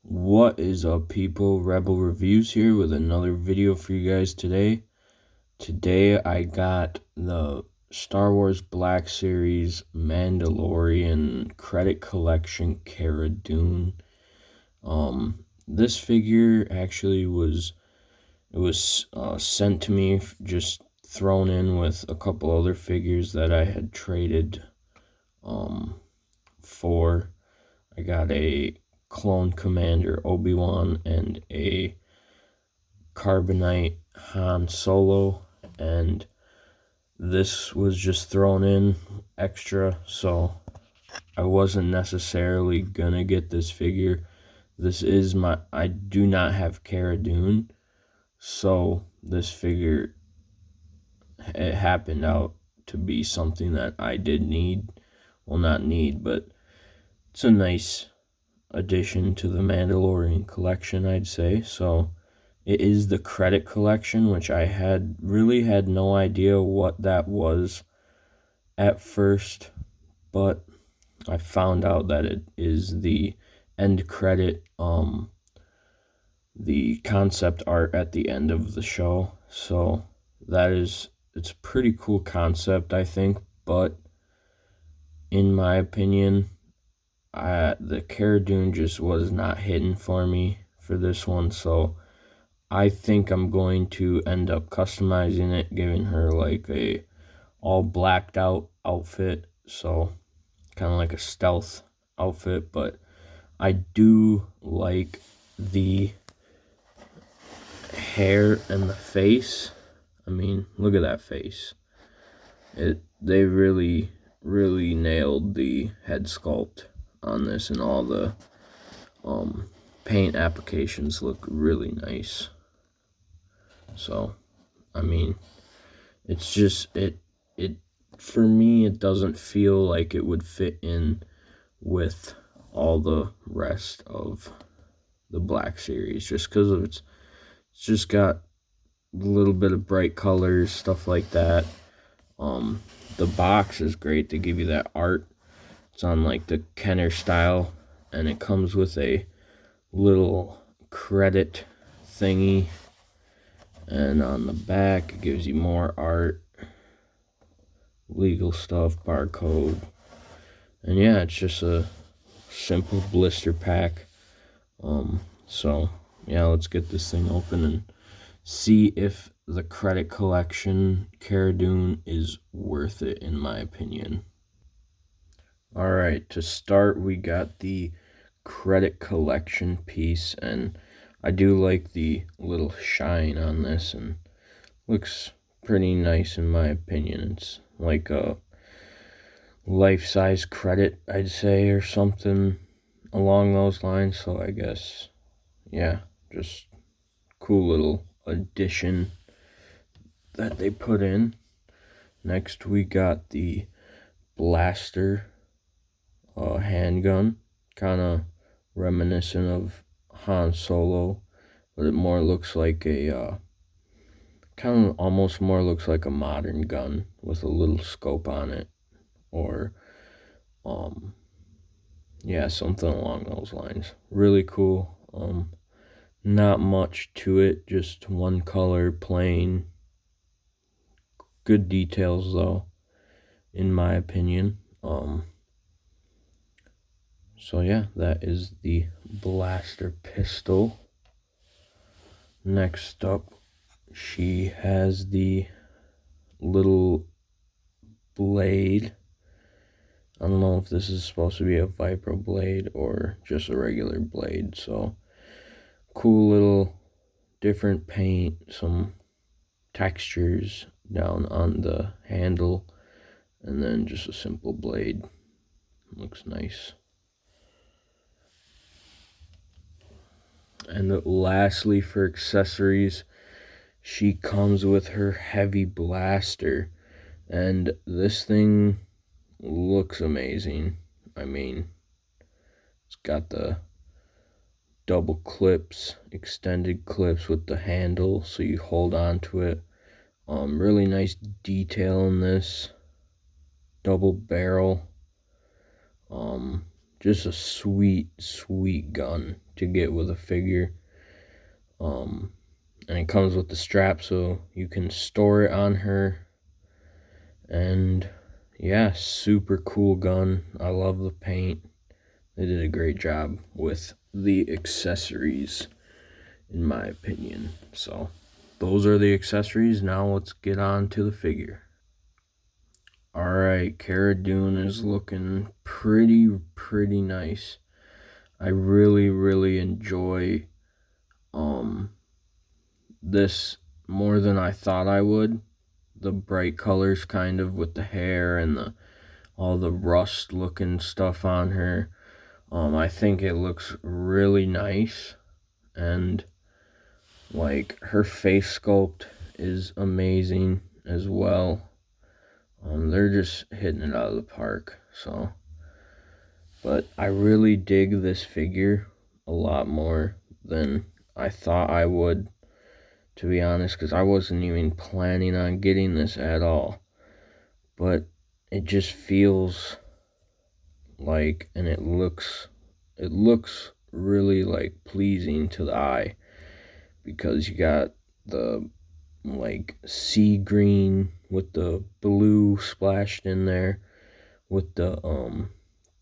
What is up, people? Rebel Reviews here with another video for you guys today. Today I got the Star Wars Black Series Mandalorian credit collection Cara Dune. This figure actually was sent to me, just thrown in with a couple other figures that I had traded for. I got a Clone Commander Obi-Wan and a Carbonite Han Solo, and this was just thrown in extra, so I wasn't necessarily gonna get this figure. I do not have Cara Dune, so this figure, it happened out to be something that I did need. Well, not need, but it's a nice addition to the Mandalorian collection, I'd say. So it is the credit collection, which I had no idea what that was at first, but I found out that it is the end credit, the concept art at the end of the show. So it's a pretty cool concept, I think, but in my opinion, the Cara Dune just was not hitting for me for this one, so I think I'm going to end up customizing it, giving her like a all blacked out outfit, so kind of like a stealth outfit. But I do like the hair and the face. I mean, look at that face. They really nailed the head sculpt on this, and all the paint applications look really nice. So, I mean, it's just, it for me, it doesn't feel like it would fit in with all the rest of the Black Series, just because of it's just got a little bit of bright colors, stuff like that. The box is great. They give you that art. It's on like the Kenner style, and it comes with a little credit thingy, and on the back it gives you more art, legal stuff, barcode, and yeah, it's just a simple blister pack. So yeah, let's get this thing open and see if the credit collection Cara Dune is worth it, in my opinion. Alright, to start, we got the credit collection piece, and I do like the little shine on this, and looks pretty nice in my opinion. It's like a life-size credit, I'd say, or something along those lines. So I guess, yeah, just cool little addition that they put in. Next, we got the blaster handgun, kind of reminiscent of Han Solo, but it more looks like a kind of almost more looks like a modern gun with a little scope on it, or yeah, something along those lines. Really cool. Not much to it, just one color, plain. Good details though, in my opinion. So yeah, that is the blaster pistol. Next up, she has the little blade. I don't know if this is supposed to be a Viper blade or just a regular blade. So cool little different paint, some textures down on the handle, and then just a simple blade. Looks nice. And lastly, for accessories, she comes with her heavy blaster, and this thing looks amazing. I mean, it's got the double clips, extended clips with the handle, so you hold on to it. Really nice detail in this. Double barrel. just a sweet gun to get with a figure. And it comes with the strap so you can store it on her. And yeah, super cool gun. I love the paint. They did a great job with the accessories, in my opinion. So those are the accessories. Now let's get on to the figure. Alright, Cara Dune is looking pretty nice. I really enjoy this more than I thought I would. The bright colors kind of with the hair and all the rust looking stuff on her. I think it looks really nice, and like her face sculpt is amazing as well. They're just hitting it out of the park. So, but I really dig this figure a lot more than I thought I would, to be honest, because I wasn't even planning on getting this at all. But it just feels like, and it looks really like pleasing to the eye, because you got the like sea green with the blue splashed in there, with the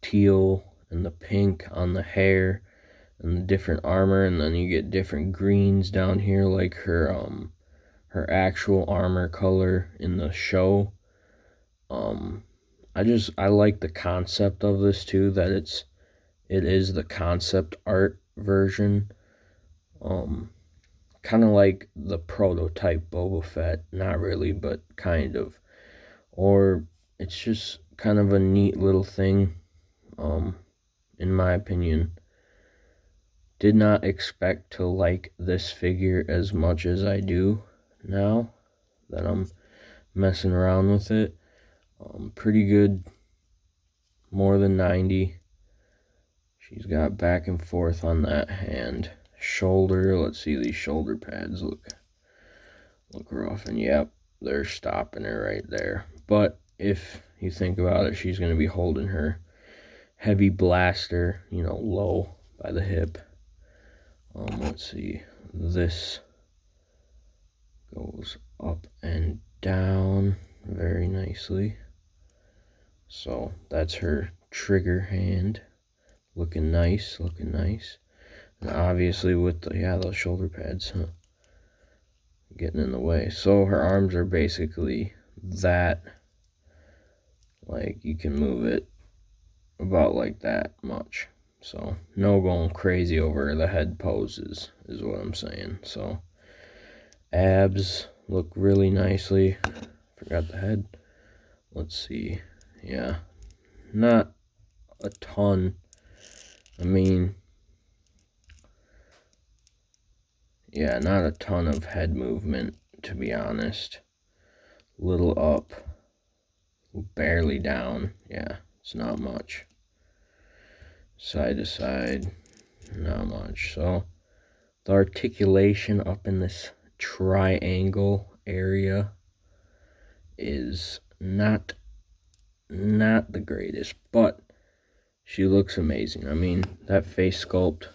teal and the pink on the hair and the different armor, and then you get different greens down here like her actual armor color in the show. I like the concept of this too, that it is the concept art version. Kind of like the prototype Boba Fett, not really, but kind of. Or it's just kind of a neat little thing, in my opinion. Did not expect to like this figure as much as I do now that I'm messing around with it. Pretty good, more than 90. She's got back and forth on that hand. Shoulder, let's see, these shoulder pads look rough, and yep, they're stopping her right there. But if you think about it, she's going to be holding her heavy blaster, low by the hip. Let's see, this goes up and down very nicely. So that's her trigger hand, looking nice. And obviously with those shoulder pads getting in the way. So her arms are basically that, like you can move it about like that much. So no going crazy over the head poses is what I'm saying. So abs look really nicely. Forgot the head. Let's see. Yeah, not a ton. I mean, yeah, not a ton of head movement, to be honest. Little up, barely down. Yeah, it's not much. Side to side, not much. So the articulation up in this triangle area is not the greatest, but she looks amazing. I mean, that face sculpt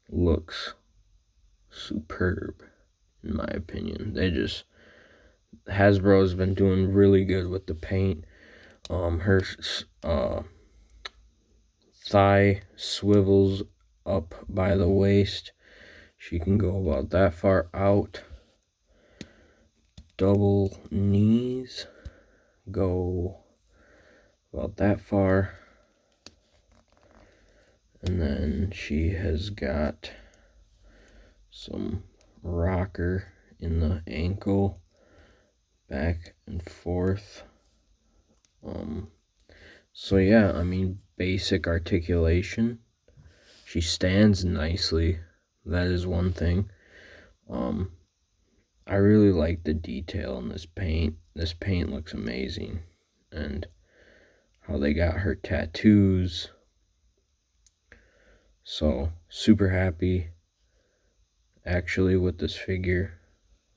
looks superb, in my opinion. Hasbro's been doing really good with the paint. Her thigh swivels up by the waist. She can go about that far out. Double knees go about that far. And then she has got some rocker in the ankle, back and forth. So yeah, I mean, basic articulation. She stands nicely. That is one thing. I really like the detail in this paint. This paint looks amazing. And how they got her tattoos. So, super happy actually with this figure.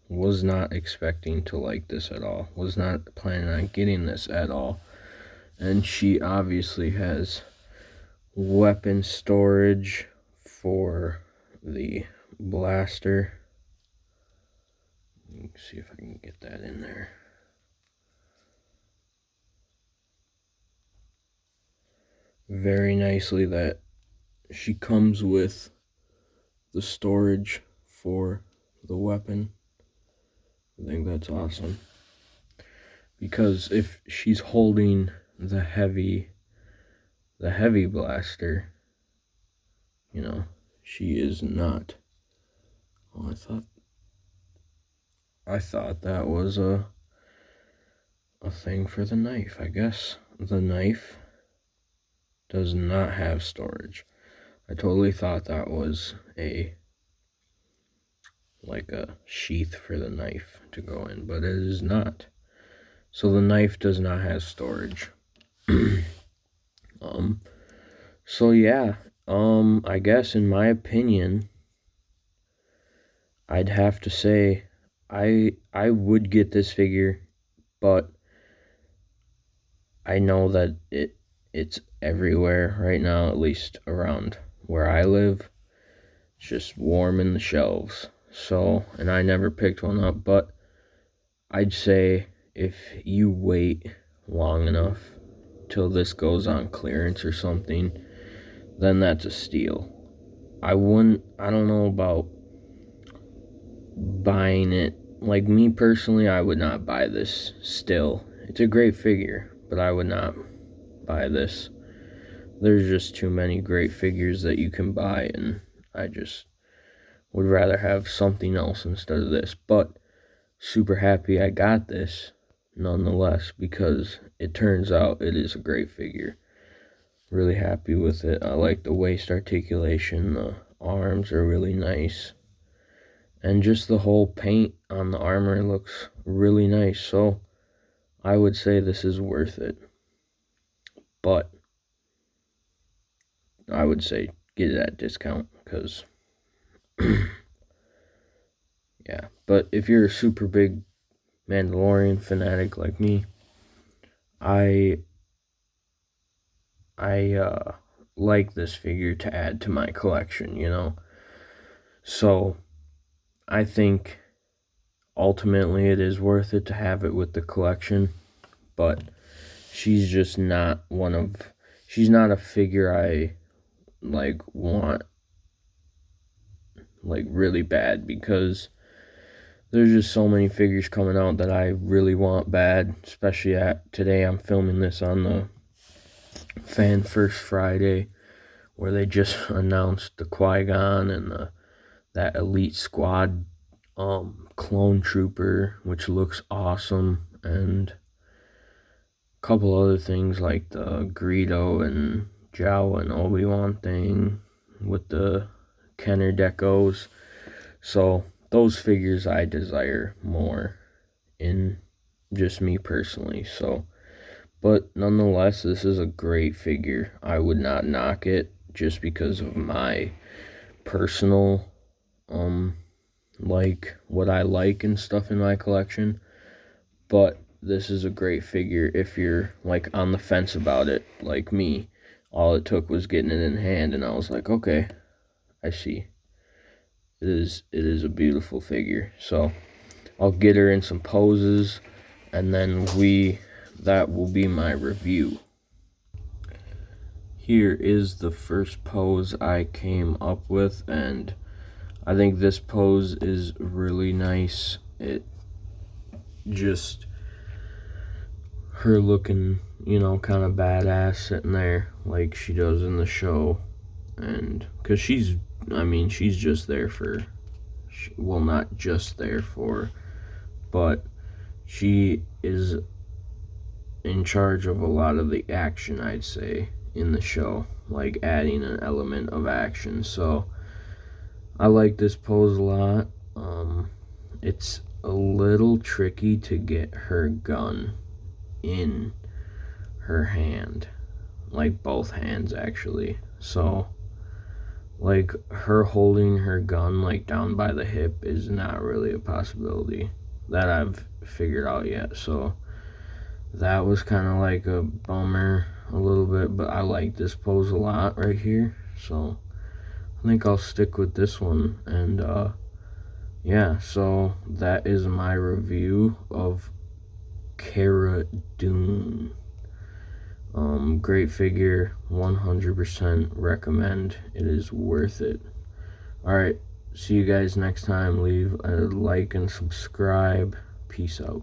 Was not expecting to like this at all. Was not planning on getting this at all. And she obviously has weapon storage for the blaster. Let me see if I can get that in there. Very nicely that she comes with the storage for the weapon. I think that's awesome. Because if she's holding the heavy blaster, you know, she is not. Oh, I thought that was a thing for the knife. I guess the knife does not have storage. I totally thought that was like a sheath for the knife to go in, but it is not. So the knife does not have storage. So yeah, I guess in my opinion, I'd have to say I would get this figure, but I know that it's everywhere right now, at least around where I live. It's just warm in the shelves. So, and I never picked one up, but I'd say if you wait long enough till this goes on clearance or something, then that's a steal. I don't know about buying it. Like me personally, I would not buy this still. It's a great figure, but I would not buy this. There's just too many great figures that you can buy, and I just would rather have something else instead of this. But super happy I got this nonetheless, because it turns out it is a great figure. Really happy with it. I like the waist articulation. The arms are really nice. And just the whole paint on the armor looks really nice. So I would say this is worth it. But I would say get it at discount, because yeah. But if you're a super big Mandalorian fanatic like me, I like this figure to add to my collection, you know. So I think ultimately it is worth it to have it with the collection, but she's just not she's not a figure I like want like really bad, because there's just so many figures coming out that I really want bad, especially today. I'm filming this on the Fan First Friday, where they just announced the Qui-Gon and that Elite Squad clone trooper, which looks awesome, and a couple other things like the Greedo and Jawa and Obi-Wan thing with the Kenner decos. So those figures I desire more, in just me personally. So, but nonetheless, this is a great figure. I would not knock it just because of my personal like what I like and stuff in my collection. But this is a great figure if you're like on the fence about it, like me. All it took was getting it in hand, and I was like, okay, I see. It is a beautiful figure. So I'll get her in some poses, and then that will be my review. Here is the first pose I came up with, and I think this pose is really nice. It just, her looking, you know, kind of badass sitting there like she does in the show. And because she's just there for, well, not just there for, but she is in charge of a lot of the action, I'd say, in the show, like adding an element of action. So I like this pose a lot. It's a little tricky to get her gun in her hand, like both hands actually. So like her holding her gun like down by the hip is not really a possibility that I've figured out yet. So that was kind of like a bummer. a little bit, but I like this pose a lot right here, so I think I'll stick with this one. And yeah, so that is my review of Cara Dune. Great figure, 100% recommend. It is worth it. Alright, see you guys next time. Leave a like and subscribe. Peace out.